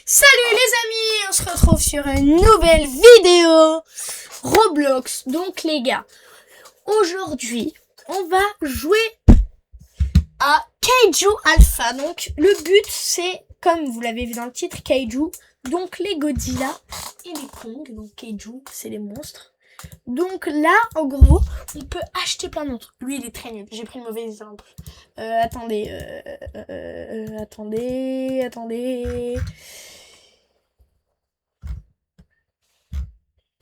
Salut les amis, on se retrouve sur une nouvelle vidéo Roblox. Donc les gars, aujourd'hui on va jouer à Kaiju Alpha. Donc le but c'est, comme vous l'avez vu dans le titre, Kaiju. Donc les Godzilla et les Kong. Donc Kaiju c'est les monstres. Donc là en gros on peut acheter plein d'autres. Lui il est très nul, j'ai pris le mauvais exemple. Attendez.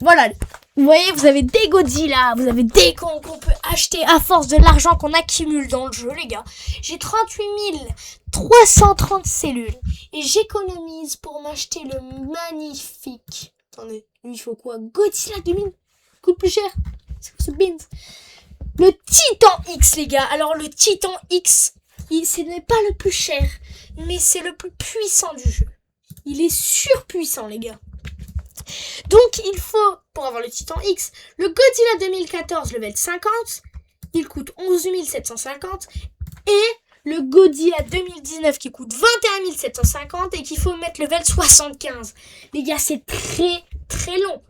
Voilà, vous voyez, vous avez des Godzilla, vous avez des Kong qu'on peut acheter à force de l'argent qu'on accumule dans le jeu, les gars. J'ai 38 330 cellules et j'économise pour m'acheter le magnifique. Attendez, il faut quoi? Godzilla 2000 coûte plus cher. C'est quoi ce beans? Le Titan X, les gars. Alors, le Titan X, ce n'est pas le plus cher, mais c'est le plus puissant du jeu. Il est surpuissant, les gars. Donc, il faut, pour avoir le Titan X, le Godzilla 2014 level 50, il coûte 11 750, et le Godzilla 2019 qui coûte 21 750 et qu'il faut mettre level 75. Les gars, c'est très long.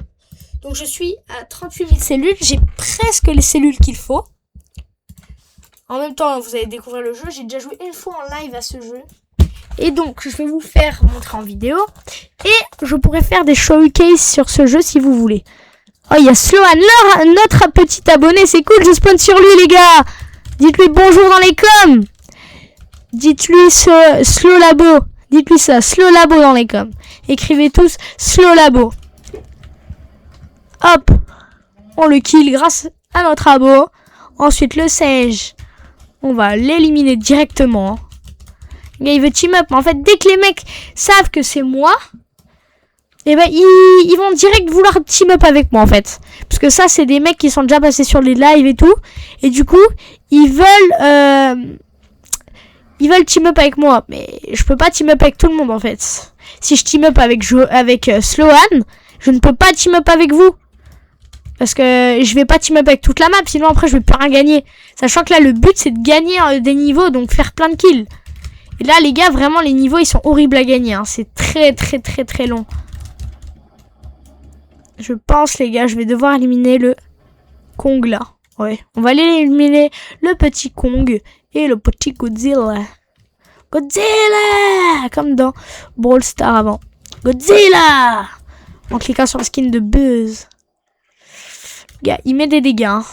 Donc, je suis à 38 000 cellules, j'ai presque les cellules qu'il faut. En même temps, vous allez découvrir le jeu, j'ai déjà joué une fois en live à ce jeu. Et donc, je vais vous faire montrer en vidéo. Et je pourrais faire des showcases sur ce jeu si vous voulez. Oh, il y a Sloan, notre petit abonné. C'est cool, je spawn sur lui, les gars. Dites-lui bonjour dans les coms. Dites-lui Slow Labo. Dites-lui ça, Slow Labo dans les coms. Écrivez tous Slow Labo. Hop. On le kill grâce à notre abo. Ensuite, le Sage. On va l'éliminer directement. Le gars, il veut team up. Mais en fait, dès que les mecs savent que c'est moi, eh ben, ils vont direct vouloir team up avec moi, en fait. Parce que ça, c'est des mecs qui sont déjà passés sur les lives et tout. Et du coup, ils veulent team up avec moi. Mais je peux pas team up avec tout le monde, en fait. Si je team up avec Sloan, je ne peux pas team up avec vous. Parce que je vais pas team up avec toute la map. Sinon, après, je vais plus rien gagner. Sachant que là, le but, c'est de gagner des niveaux. Donc, faire plein de kills. Et là, les gars, vraiment, les niveaux, ils sont horribles à gagner. Hein. C'est très long. Je pense, les gars, je vais devoir éliminer le Kong, là. Ouais, on va aller éliminer le petit Kong et le petit Godzilla. Godzilla! Comme dans Brawl Stars avant. Godzilla! En cliquant sur le skin de Buzz. Le gars, il met des dégâts. Hein.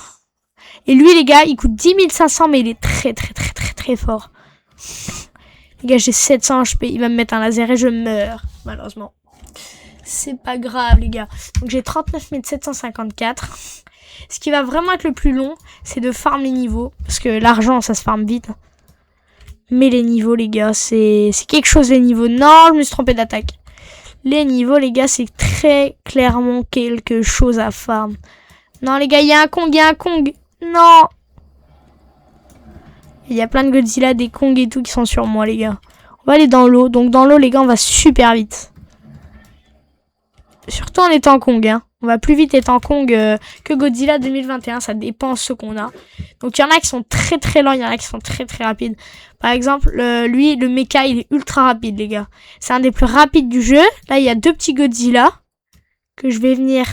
Et lui, les gars, il coûte 10 500, mais il est très fort. Les gars, j'ai 700 HP. Il va me mettre un laser et je meurs, malheureusement. C'est pas grave, les gars. Donc, j'ai 39 754. Ce qui va vraiment être le plus long, c'est de farm les niveaux. Parce que l'argent, ça se farme vite. Mais les niveaux, les gars, c'est quelque chose, les niveaux. Non, je me suis trompé d'attaque. Les niveaux, les gars, c'est très clairement quelque chose à farm. Non, les gars, il y a un Kong. Non. Il y a plein de Godzilla, des Kong et tout qui sont sur moi, les gars. On va aller dans l'eau. Donc, dans l'eau, les gars, on va super vite. Surtout en étant Kong, hein. On va plus vite étant Kong que Godzilla 2021. Ça dépend de ce qu'on a. Donc, il y en a qui sont très lents. Il y en a qui sont très rapides. Par exemple, lui, le mecha, il est ultra rapide, les gars. C'est un des plus rapides du jeu. Là, il y a deux petits Godzilla que je vais venir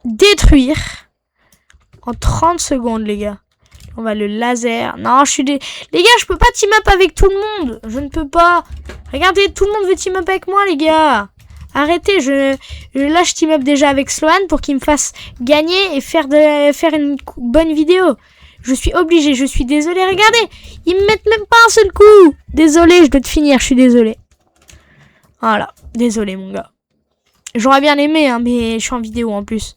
détruire en 30 secondes, les gars. On va le laser. Non, les gars, je peux pas team up avec tout le monde. Je ne peux pas. Regardez, tout le monde veut team up avec moi, les gars. Arrêtez, là, je team up déjà avec Sloan pour qu'il me fasse gagner et faire une bonne vidéo. Je suis obligé, je suis désolé. Regardez, ils me mettent même pas un seul coup. Désolé, je dois te finir, je suis désolé. Voilà, désolé, mon gars. J'aurais bien aimé, hein, mais je suis en vidéo en plus.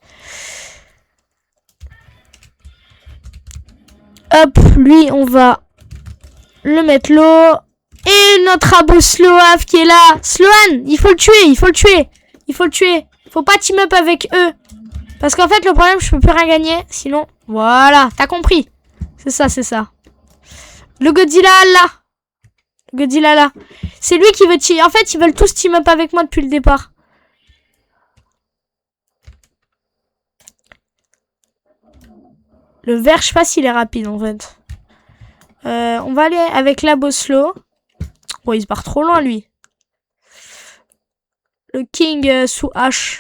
Hop, lui, on va le mettre l'eau. Et notre abo Sloaf qui est là. Sloan, il faut le tuer. Faut pas team up avec eux. Parce qu'en fait, le problème, je peux plus rien gagner. Sinon, voilà, t'as compris. C'est ça. Le Godzilla là. C'est lui qui veut team. En fait, ils veulent tous team up avec moi depuis le départ. Le vert, je sais pas s'il est rapide en fait. On va aller avec Labo Slow. Bon, il se barre trop loin lui. Le King sous H.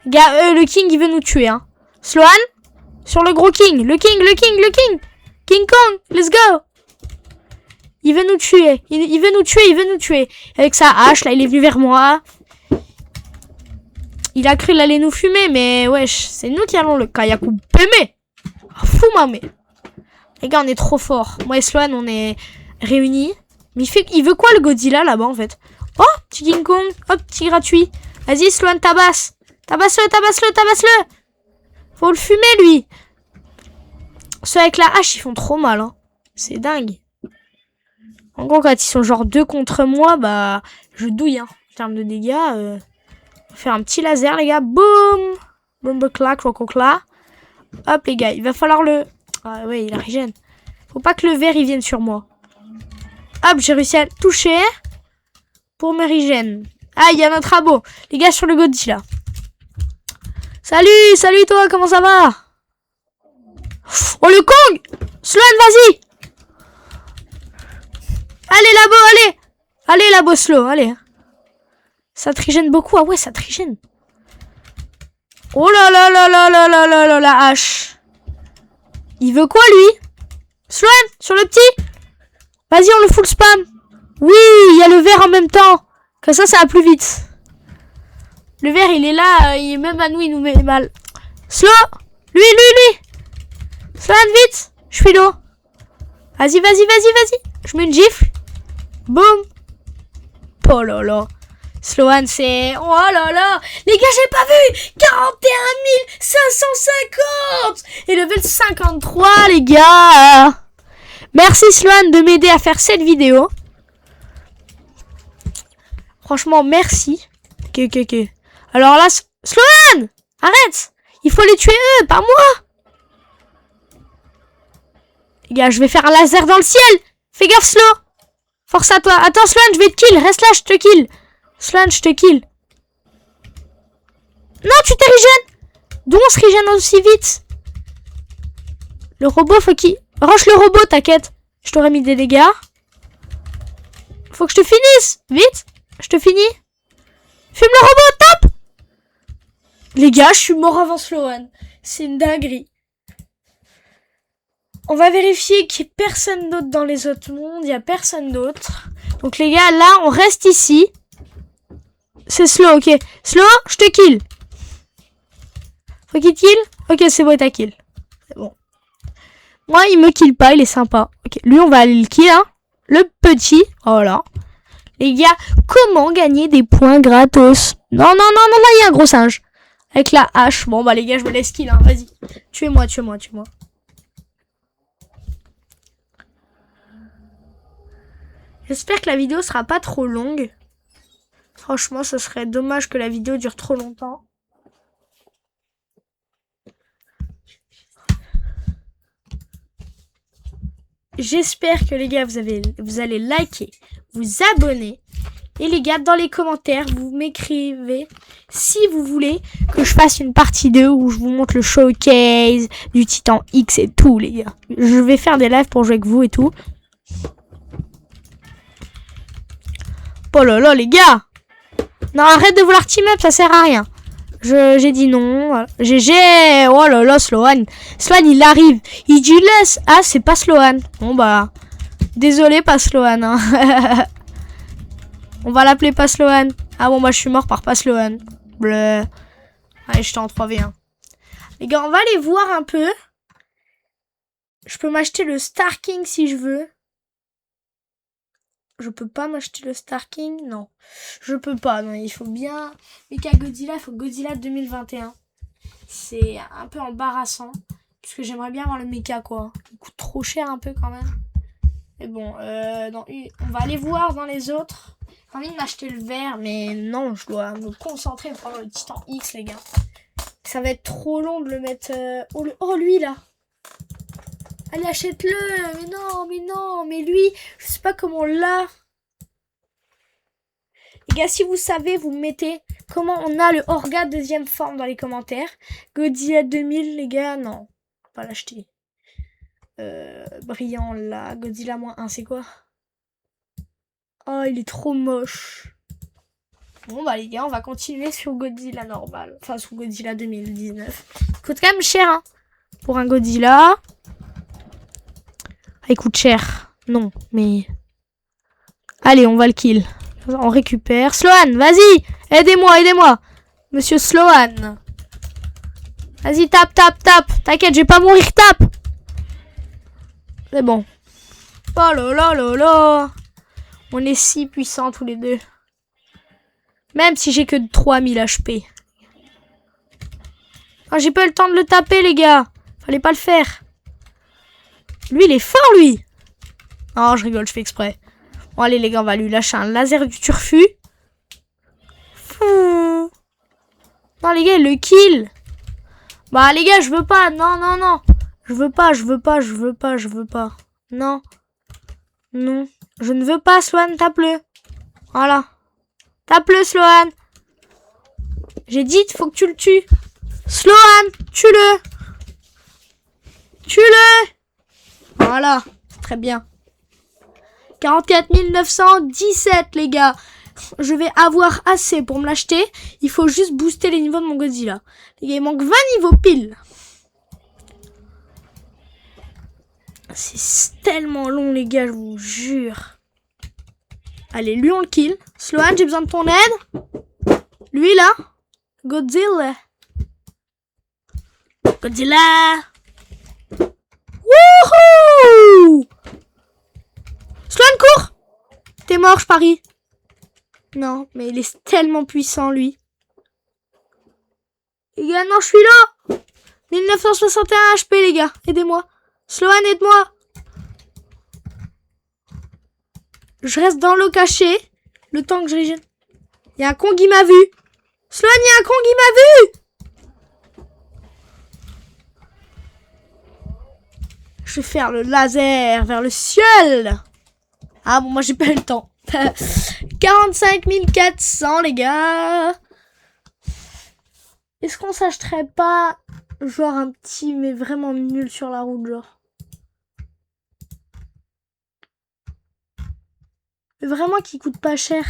Gars, le King, il veut nous tuer, hein. Sloan, sur le gros King. Le King. King Kong, let's go. Il veut nous tuer. Il veut nous tuer. Avec sa hache, là, il est venu vers moi. Il a cru qu'il allait nous fumer, mais wesh, c'est nous qui allons le Kayaku Peme. Fou, mamé. Les gars, on est trop forts. Moi et Sloan, on est réunis. Mais il veut quoi, le Godzilla, là-bas, en fait? Oh, petit King Kong. Hop, petit gratuit. Vas-y, Sloan, tabasse. Tabasse-le. Faut le fumer, lui. Ceux avec la hache, ils font trop mal, hein. C'est dingue. En gros, quand ils sont genre 2 contre moi, bah, je douille, hein. En termes de dégâts, on va faire un petit laser, les gars. Boum. Boum, clac, là. Hop, les gars, il va falloir le... Ah ouais, il a régène. Faut pas que le verre, il vienne sur moi. Hop, j'ai réussi à le toucher. Pour me régène. Ah, il y a notre abo. Les gars, sur le Godzilla. Salut toi, comment ça va? Oh, le Kong! Sloan, vas-y! Allez, Labo, allez, Labo, slow, allez. Ça trigène beaucoup. Ah ouais, ça trigène. Oh là là, la hache. Il veut quoi, lui? Sloan, sur le petit? Vas-y, on le full spam. Oui, il y a le verre en même temps. Comme ça va plus vite. Le verre, il est là. Il est même à nous, il nous met mal. Slow. Lui. Sloan, vite. Je suis l'eau. Vas-y. Je mets une gifle. Boum. Oh là là. Sloan, c'est... Oh là là. Les gars, j'ai pas vu. 41 550. Et level 53, les gars. Merci, Sloan, de m'aider à faire cette vidéo. Franchement, merci. Ok. Alors là, Sloan, arrête. Il faut les tuer eux, pas moi. Les gars, je vais faire un laser dans le ciel. Fais gaffe, Slow. Force à toi. Attends, Sloan, je vais te kill. Reste là, je te kill. Sloan, je te kill. Non, tu t'es régène. D'où on se régène aussi vite? Le robot, faut qu'il... Roche le robot, t'inquiète. Je t'aurais mis des dégâts. Faut que je te finisse. Vite. Je te finis. Fume le robot, top. Les gars, je suis mort avant Sloan. C'est une dinguerie. On va vérifier qu'il n'y ait personne d'autre dans les autres mondes. Il n'y a personne d'autre. Donc les gars, là, on reste ici. C'est Slow, ok. Slow, je te kill. Faut qu'il kill. Ok, c'est bon, il t'a kill. C'est bon. Moi, il me kill pas, il est sympa. Ok, lui, on va aller le kill, hein. Le petit. Voilà. Les gars, comment gagner des points gratos? Non, il y a un gros singe. Avec la hache. Bon, bah les gars, je me laisse kill, hein. Vas-y. Tuez-moi. J'espère que la vidéo sera pas trop longue. Franchement, ce serait dommage que la vidéo dure trop longtemps. J'espère que les gars, vous allez liker, vous abonner. Et les gars, dans les commentaires, vous m'écrivez si vous voulez que je fasse une partie 2 où je vous montre le showcase du Titan X et tout, les gars. Je vais faire des lives pour jouer avec vous et tout. Oh là là, les gars. Non, arrête de vouloir team up, ça sert à rien. J'ai dit non. Voilà. GG. Oh là là, Sloan. Sloan, il arrive. Il dit laisse. Ah, c'est pas Sloan. Bon, bah. Désolé, pas Sloan. Hein. On va l'appeler pas Sloan. Ah bon, bah, je suis mort par pas Sloan. Bleu. Allez, j'étais en 3v1. Les gars, on va aller voir un peu. Je peux m'acheter le Star King si je veux. Je peux pas m'acheter le Star King? Non. Je peux pas. Non, il faut bien... Mecha Godzilla, il faut Godzilla 2021. C'est un peu embarrassant. Parce que j'aimerais bien avoir le mecha, quoi. Il coûte trop cher un peu quand même. Mais bon, on va aller voir dans les autres. J'ai envie de m'acheter le vert, mais non, je dois me concentrer pour prendre le Titan X, les gars. Ça va être trop long de le mettre... Oh, lui, là. Allez, achète-le. Mais lui, je sais pas comment on l'a. Les gars, si vous savez, vous mettez comment on a le Orga deuxième forme dans les commentaires. Godzilla 2000, les gars, non. On va pas l'acheter. Brillant, là. Godzilla -1, c'est quoi? Oh, il est trop moche. Bon, bah, les gars, on va continuer sur Godzilla normal. Enfin, sur Godzilla 2019. Il coûte quand même cher, hein. Pour un Godzilla. Ah, il coûte cher. Non, mais... Allez, on va le kill. On récupère. Sloan, vas-y. Aidez-moi, aidez-moi. Monsieur Sloan. Vas-y, tape, tape, tape. T'inquiète, je vais pas mourir, tape. C'est bon. Oh là là là là. On est si puissants tous les deux. Même si j'ai que 3000 HP. Ah, j'ai pas eu le temps de le taper, les gars. Fallait pas le faire. Lui, il est fort, lui. Non, je rigole, je fais exprès. Bon, allez, les gars, on va lui lâcher un laser du turfu. Non, les gars, il le kill. Bah, les gars, je veux pas. Non, non, non. Je veux pas, je veux pas, je veux pas, je veux pas. Non. Non. Je ne veux pas, Sloan, tape-le. Voilà. Tape-le, Sloan. J'ai dit, il faut que tu le tues. Sloan, tue-le. Tue-le. Voilà. Très bien. 44 917, les gars. Je vais avoir assez pour me l'acheter. Il faut juste booster les niveaux de mon Godzilla. Les gars, il manque 20 niveaux pile. C'est tellement long, les gars, je vous jure. Allez, lui, on le kill. Sloan, j'ai besoin de ton aide. Lui, là. Godzilla. Godzilla. Wouhou! Sloan, cours! T'es mort, je parie. Non, mais il est tellement puissant, lui. Les gars, non, je suis là. 1961 HP, les gars. Aidez-moi. Sloan, aide-moi. Je reste dans l'eau cachée. Le temps que je régène. Il y a un con qui m'a vu. Sloan, il y a un con qui m'a vu. Je vais faire le laser vers le ciel. Ah bon, moi j'ai pas eu le temps. 45 400, les gars. Est-ce qu'on s'achèterait pas genre un petit mais vraiment nul sur la route, genre? Mais vraiment qui coûte pas cher.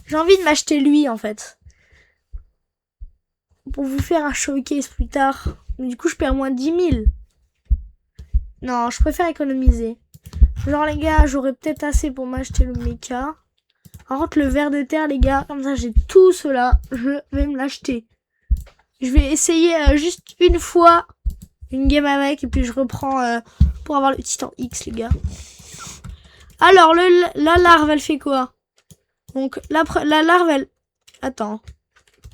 J'ai envie de m'acheter lui en fait. Pour vous faire un showcase plus tard. Mais du coup je perds moins de 10 000. Non, je préfère économiser. Genre les gars, j'aurais peut-être assez pour m'acheter le mecha. Par contre le ver de terre, les gars, comme ça j'ai tout cela, je vais me l'acheter. Je vais essayer juste une fois une game avec et puis je reprends pour avoir le Titan X, les gars. Alors la larve, elle fait quoi? Donc la larve, elle... Attends.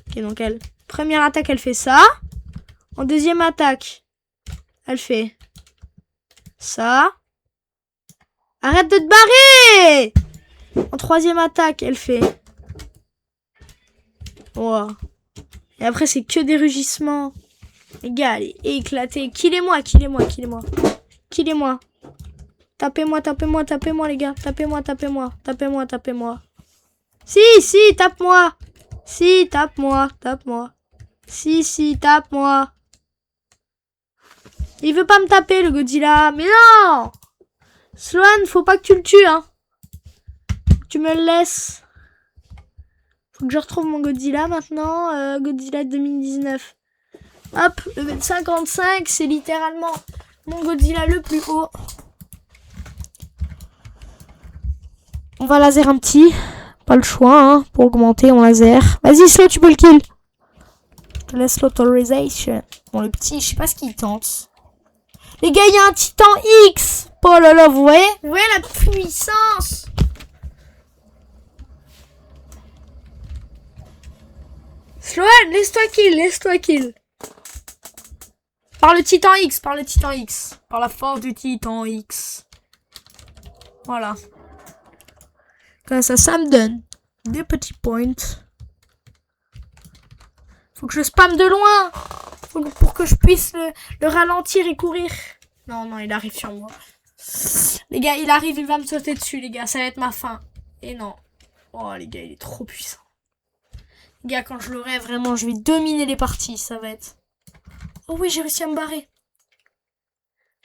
Ok, donc elle... Première attaque, elle fait ça. En deuxième attaque, elle fait... ça. Arrête de te barrer! En troisième attaque, elle fait... Wow. Et après, c'est que des rugissements. Les gars, elle est éclatée. Killez-moi, killez-moi, killez-moi. Killez-moi. Tapez-moi, tapez-moi, tapez-moi, les gars. Tapez-moi, tapez-moi. Tapez-moi, tapez-moi. Si, si, tape-moi. Si, tape-moi, tape-moi. Si, tape-moi. Il veut pas me taper, le Godzilla. Mais non! Sloan, faut pas que tu le tues, hein. Faut que tu me le laisses. Faut que je retrouve mon Godzilla maintenant. Godzilla 2019. Hop, level 55, c'est littéralement mon Godzilla le plus haut. On va laser un petit. Pas le choix, hein. Pour augmenter, on laser. Vas-y, Slow, tu peux le kill. Je te laisse l'autorisation. Bon, le petit, je sais pas ce qu'il tente. Les gars, il y a un Titan X. Oh là là, vous voyez? Vous voyez la puissance? Sloan, laisse-toi kill, laisse-toi kill. Par le Titan X, par le Titan X. Par la force du Titan X. Voilà. Comme ça me donne des petits points. Faut que je spamme de loin. Pour que je puisse le ralentir et courir. Non, non, il arrive sur moi. Les gars, il arrive, il va me sauter dessus, les gars. Ça va être ma fin. Et non. Oh, les gars, il est trop puissant. Les gars, quand je l'aurai, vraiment, je vais dominer les parties. Ça va être... Oh oui, j'ai réussi à me barrer.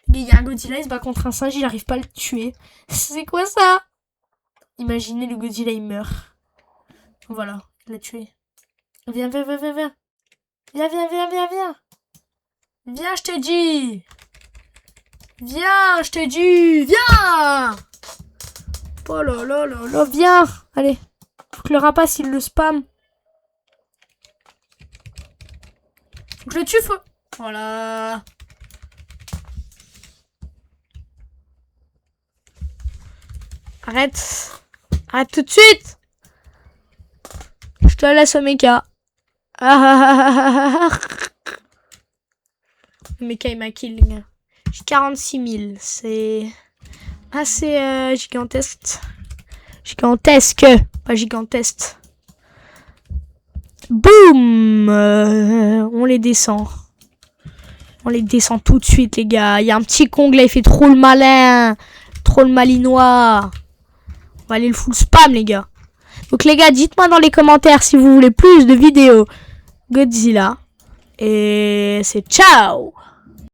Les gars, il y a un Godzilla, il se bat contre un singe, il arrive pas à le tuer. C'est quoi ça? Imaginez, le Godzilla, il meurt. Voilà, il l'a tué. Viens, viens, viens, viens, viens. Viens, viens, viens, viens, viens. Viens, je te dis. Viens, je te dis. Viens. Oh là là là là, viens. Allez. Faut que le rapace, il le spam. Faut que je le tue, faut... Voilà. Arrête. Arrête tout de suite. Je te laisse au mecha. Le mecha, il m'a kill, les gars. J'ai 46 000. C'est assez gigantesque. Gigantesque. Pas gigantesque. Boum. On les descend. On les descend tout de suite, les gars. Il y a un petit Kong là, il fait trop le malin. Trop le malinois. On va aller le full spam, les gars. Donc, les gars, dites-moi dans les commentaires si vous voulez plus de vidéos Godzilla. Et c'est ciao!